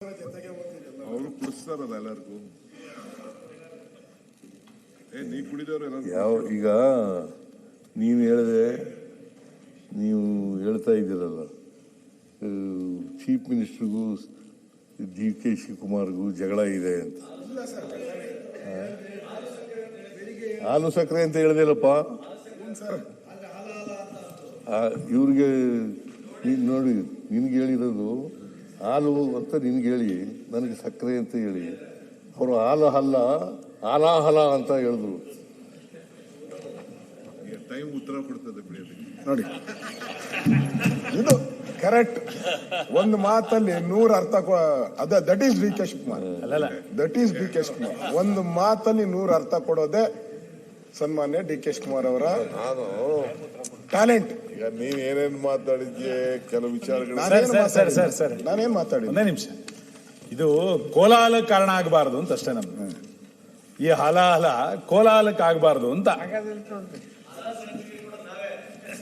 ಅವರು ಕುಡಿಸ್ತಾರಲ್ಲ ಎಲ್ಲರಿಗೂ. ನೀ ಕುಡಿದವ್ರ ಯಾವ ಈಗ ನೀನು ಹೇಳಿದೆ, ನೀವು ಹೇಳ್ತಾ ಇದ್ದೀರಲ್ಲ ಚೀಫ್ ಮಿನಿಸ್ಟರ್ಗೂ ಡಿ.ಕೆ. ಶಿವಕುಮಾರ್ಗೂ ಜಗಳ ಇದೆ ಅಂತ. ಹಾಲು ಸಕ್ಕರೆ ಅಂತ ಹೇಳ್ದಿಲ್ಲಪ್ಪ ಇವ್ರಿಗೆ. ನೋಡಿ, ನಿನ್ಗೆ ಹೇಳಿರೋದು ಹಾಲು ಅಂತ ನಿನ್ಗೆ ಹೇಳಿ, ನನಗೆ ಸಕ್ಕರೆ ಅಂತ ಹೇಳಿ, ಅವರು ಹಾಲು ಹಲ್ಲ ಹಾಲಾಹಲ ಅಂತ ಹೇಳಿದ್ರು. ಟೈಮ್ ಉತ್ತರ ಕೊಡ್ತದೆ ಬಿಡಿ. ನೋಡಿ, ಇದು ಕರೆಕ್ಟ್. ಒಂದು ಮಾತಲ್ಲಿ 100 ಅರ್ಥ. That is D K. Shivakumar. That is D K. Shivakumar. ಒಂದು ಮಾತಲ್ಲಿ 100 ಅರ್ಥ ಕೊಡೋದೆ ಸನ್ಮಾನ್ಯ ಡಿ.ಕೆ. ಶಿವಕುಮಾರ್ ಅವರ ಟ್ಯಾಲೆಂಟ್. ಈಗ ನೀನ್ ಏನೇನ್ ಮಾತಾಡಿದ್ಯೆ, ಕೆಲವು ವಿಚಾರಗಳು ನಾನೇನ್ ಮಾತಾಡಿದ್ದೆ? ಒಂದೇ ನಿಮಿಷ. ಇದು ಕೋಲಾಹಲ ಕಾರಣ ಆಗಬಾರದು ಅಂತ ಅಷ್ಟೇ. ನಮ್ದು ಈ ಹಲ ಕೋಲಾಹಲಕ್ಕೆ ಆಗಬಾರದು ಅಂತ.